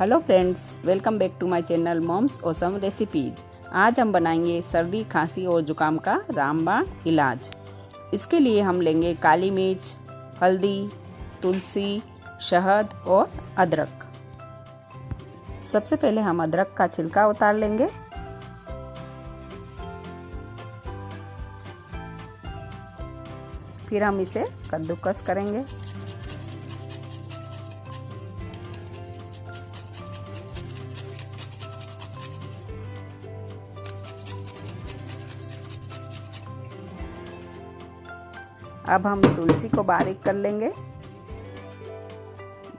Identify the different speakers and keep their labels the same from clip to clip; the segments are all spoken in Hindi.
Speaker 1: Hello friends, welcome back to my channel moms awesome recipes. आज हम बनाएंगे सर्दी खांसी और ज़ुकाम का रामबाण इलाज। इसके लिए हम लेंगे काली मिर्च, हल्दी, तुलसी, शहद और अदरक। सबसे पहले हम अदरक का छिलका उतार लेंगे। फिर हम इसे कद्दूकस करेंगे। अब हम तुलसी को बारीक कर लेंगे।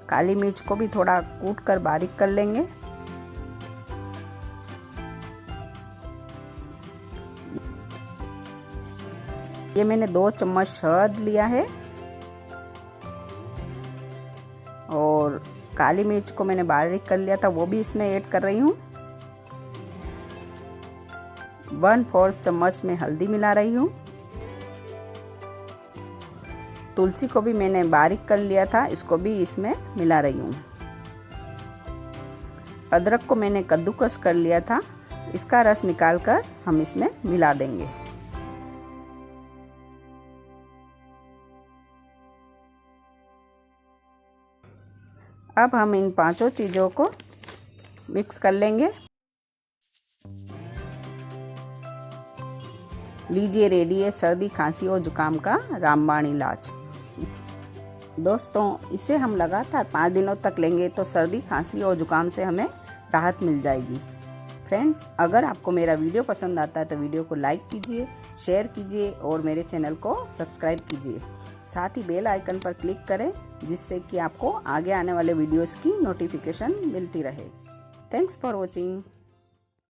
Speaker 1: काली मिर्च को भी थोड़ा कूट कर बारीक कर लेंगे। ये मैंने 2 चम्मच शहद लिया है और काली मिर्च को मैंने बारीक कर लिया था, वो भी इसमें ऐड कर रही हूँ। 1/4 चम्मच में हल्दी मिला रही हूँ। तुलसी को भी मैंने बारीक कर लिया था, इसको भी इसमें मिला रही हूँ। अदरक को मैंने कद्दूकस कर लिया था, इसका रस निकालकर हम इसमें मिला देंगे। अब हम इन 5 चीज़ों को मिक्स कर लेंगे। लीजिए, रेडी है सर्दी खांसी और जुकाम का रामबाण इलाज। दोस्तों, इसे हम लगातार 5 दिनों तक लेंगे तो सर्दी खांसी और जुकाम से हमें राहत मिल जाएगी। फ्रेंड्स, अगर आपको मेरा वीडियो पसंद आता है तो वीडियो को लाइक कीजिए, शेयर कीजिए और मेरे चैनल को सब्सक्राइब कीजिए। साथ ही बेल आइकन पर क्लिक करें जिससे कि आपको आगे आने वाले वीडियोस की नोटिफिकेशन मिलती रहे। Thanks for watching.